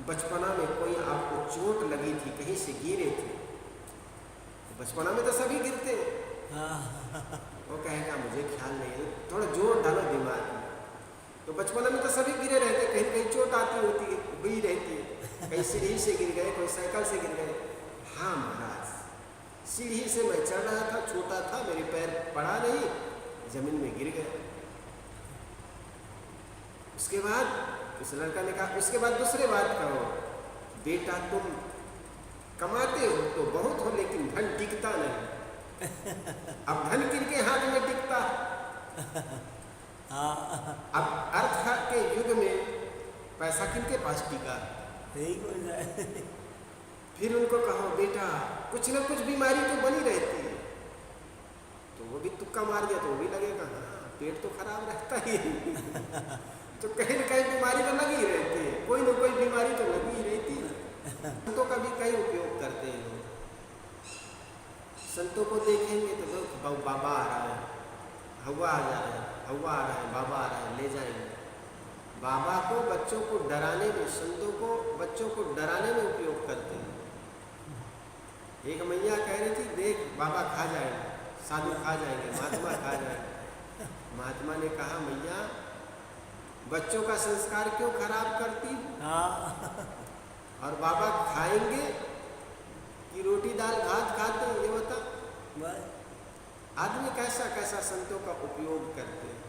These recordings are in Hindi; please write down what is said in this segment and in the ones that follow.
बचपना में कोई आपको चोट लगी थी, कहीं से गिरे थे, तो बचपना में तो सभी गिरते हैं। वो कहेगा मुझे ख्याल नहीं है, थोड़ा जोर डालो दिमाग में। तो बचपना में तो सभी गिरे रहते, कहीं कहीं चोट आती होती है, हुई रहती है, कहीं सीढ़ी से गिर गए, कोई साइकिल से गिर गए। हाँ महाराज, सीढ़ी से मैं चढ़ रहा था, छोटा था, मेरे पैर पड़ा नहीं, जमीन में गिर गए। उसके बाद उस लड़का ने कहा, उसके बाद दूसरे बात कहो, बेटा तुम कमाते हो तो बहुत हो, लेकिन धन टिकता नहीं। अब धन किनके हाथ में टिकता? अब अर्थ के युग में पैसा किनके पास टिका? फिर उनको कहो बेटा कुछ न कुछ बीमारी तो बनी रहती है, तो वो भी तुक्का मार दिया तो वो भी लगेगा हाँ पेट तो खराब रहता ही तो कहीं न कहीं बीमारी तो लगी रहती है, कोई न कोई बीमारी तो लगी ही रहती है। संतों का भी कई उपयोग करते हैं लोग। संतों को देखेंगे तो लोग बाबा आ रहा है, हवा आ जा रहा है, हवा आ रहा है, बाबा आ रहा है, ले जाएंगे। बाबा को बच्चों को डराने में, संतों को बच्चों को डराने में उपयोग करते हैं। एक मैया कह रही थी देख बाबा खा जाएंगे, साधु खा जाएंगे, महात्मा खा जाएंगे। महात्मा ने कहा मैया बच्चों का संस्कार क्यों खराब करती हूँ? और बाबा खाएंगे कि रोटी दाल भात खाते हैं, ये बता। आदमी कैसा कैसा संतों का उपयोग करते हैं।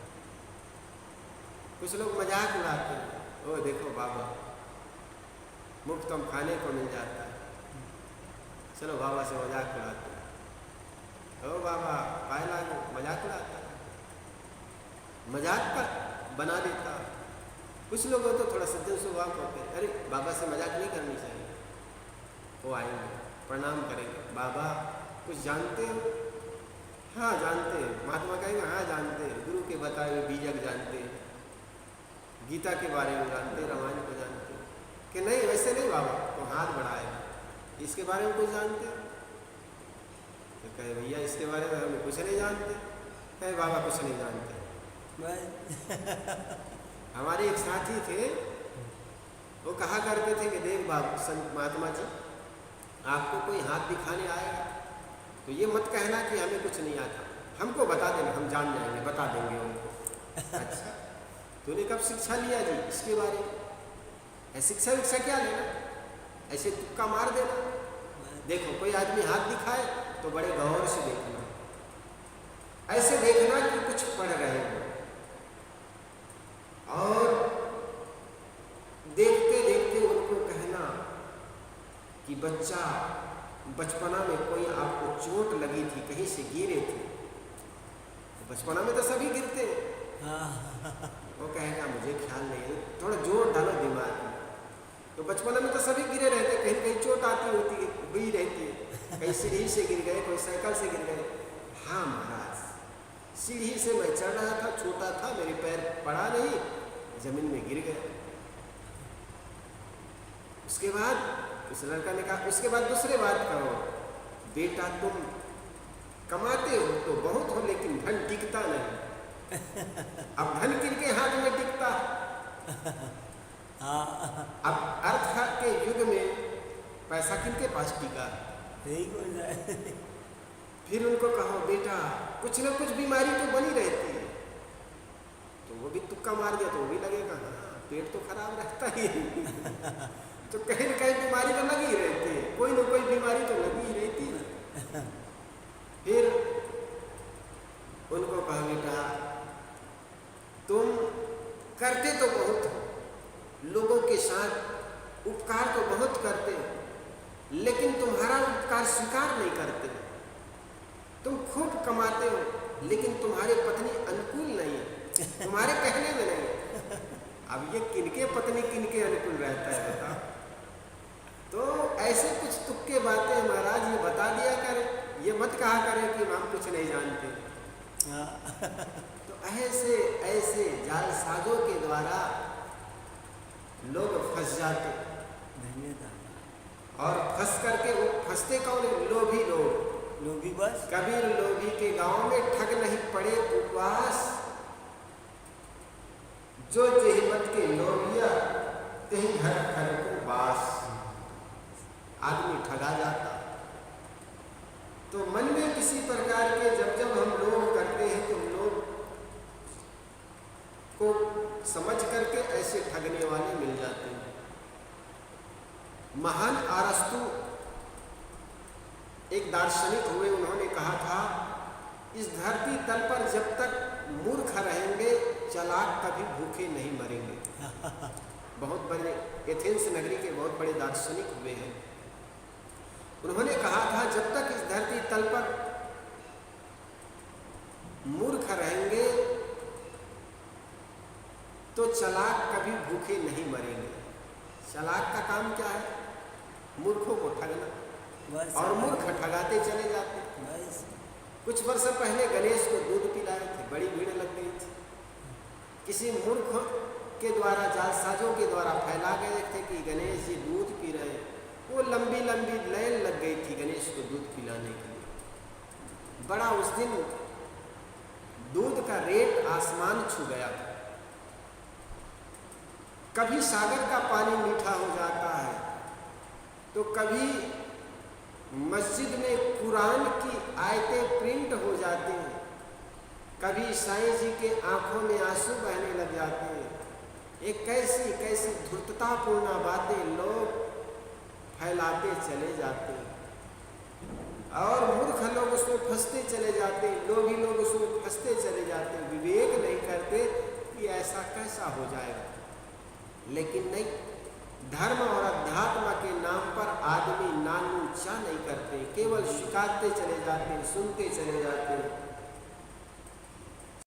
कुछ लोग मजाक उड़ाते हैं, ओ देखो बाबा मुफ्त हम खाने को मिल जाता है, चलो बाबा से मजाक उड़ाते हैं। ओ बाबा पायला मजाक उड़ाता है, मजाक का बना देता। कुछ लोग हो तो थोड़ा सज्जन स्वभाव होते हैं, अरे बाबा से मजाक नहीं करनी चाहिए। वो आएंगे प्रणाम करेंगे, बाबा कुछ जानते हो? हाँ जानते हैं। महात्मा कहेंगे हाँ जानते हैं, गुरु के बताए हुए बीजक जानते हैं, गीता के बारे में जानते हैं, रामायण को जानते हैं। कि नहीं वैसे नहीं बाबा, तो हाथ बढ़ाएगा, इसके बारे में कुछ जानते हैं? तो कहे भैया इसके बारे में हम कुछ नहीं जानते। कहे बाबा कुछ नहीं जानते। हमारे एक साथी थे, वो कहा करते थे कि देख बाबा संत महात्मा जी आपको कोई हाथ दिखाने आएगा तो ये मत कहना कि हमें कुछ नहीं आता, हमको बता देना, हम जान जाएंगे, बता देंगे उनको। अच्छा तूने कब शिक्षा लिया जी इसके बारे में? शिक्षा विक्षा क्या लेना, ऐसे तुक्का मार देना। देखो कोई आदमी हाथ दिखाए तो बड़े गौर से देखना, ऐसे देखना कि कुछ पढ़ रहे हो, और देखते देखते उनको कहना कि बच्चा बचपना में कोई आपको चोट लगी थी, कहीं से गिरे थे, तो बचपना में तो सभी गिरते हैं। वो कहेगा मुझे ख्याल नहीं है, थोड़ा जोर डालो दिमाग में। तो बचपना में तो सभी गिरे रहते, कहीं कहीं चोट आती होती है, हुई रहती है, कहीं सीढ़ी से गिर गए, कोई साइकिल से गिर गए। हाँ महाराज, सीढ़ी से मैं चढ़ रहा था, छोटा था, मेरे पैर पड़ा नहीं, जमीन में गिर गए। उसके बाद उस लड़का ने कहा, उसके बाद दूसरे बात कहो, बेटा तुम कमाते हो तो बहुत हो, लेकिन धन टिकता नहीं। अब धन किनके हाथ में टिकता? अब अर्थ के युग में पैसा किनके पास टिका? फिर उनको कहो बेटा कुछ न कुछ बीमारी तो बनी रहती है, तो वो भी तुक्का मार दिया तो वो भी लगेगा हाँ पेट तो खराब रहता ही है। तो कहीं न कहीं बीमारी तो लगी रहती है, कोई न कोई बीमारी तो लगी ही रहती है। फिर उनको कहा बेटा तुम करते तो बहुत हो, लोगों के साथ उपकार तो बहुत करते हो, लेकिन तुम्हारा उपकार स्वीकार नहीं करते। तुम खूब कमाते हो, लेकिन तुम्हारे पत्नी अनुकूल नहीं है, तुम्हारे कहने में नहीं है। अब ये किनके पत्नी किनके अनुकूल रहता है बताओ? तो ऐसे कुछ तुक्के बातें महाराज ये बता दिया करें, ये मत कहा करें कि हम कुछ नहीं जानते। तो ऐसे ऐसे जालसाजों के द्वारा लोग फंस जाते, और फंस करके वो फंसते कौन है? लोभी लोग, लोभी बस। कबीर लोभी के गांव में ठग नहीं पड़े उपवास, जो जहिमत के लोभिया तेहि घर घर को बास। तो मन में किसी प्रकार के जब जब हम लोग करते हैं तो लोग को समझ करके ऐसे ठगने वाले मिल जाते हैं। महान अरस्तु एक दार्शनिक हुए, उन्होंने कहा था इस धरती तल पर जब तक मूर्ख रहेंगे चालाक कभी भूखे नहीं मरेंगे। बहुत बड़े एथेंस नगरी के बहुत बड़े दार्शनिक हुए हैं। उन्होंने कहा था जब तक इस धरती तल पर मूर्ख रहेंगे तो चालाक कभी भूखे नहीं मरेंगे। चालाक का काम क्या है? मूर्खों को ठगना, और मूर्ख ठगाते चले जाते। कुछ वर्ष पहले गणेश को दूध पिलाए थे, बड़ी भीड़ लग गई थी। किसी मूर्ख के द्वारा, जालसाजों के द्वारा फैला गए थे कि गणेश जी दूध पी रहे हैं। वो लंबी लंबी लाइन लग गई थी गणेश को दूध पिलाने के लिए। बड़ा उस दिन दूध का रेट आसमान छू गया था। कभी सागर का पानी मीठा हो जाता है, तो कभी मस्जिद में कुरान की आयतें प्रिंट हो जाती हैं, कभी साईं जी के आंखों में आंसू बहने लग जाते हैं। एक कैसी कैसी धूर्ततापूर्ण बातें लोग फैलाते चले जाते हैं और मूर्ख लोग उसमें फंसते चले जाते हैं। लोग ही लोग उसमें फंसते चले जाते हैं, विवेक नहीं करते कि ऐसा कैसा हो जाएगा। लेकिन नहीं, धर्म और अध्यात्म के नाम पर आदमी नानू चा नहीं करते, केवल स्वीकारते चले जाते हैं, सुनते चले जाते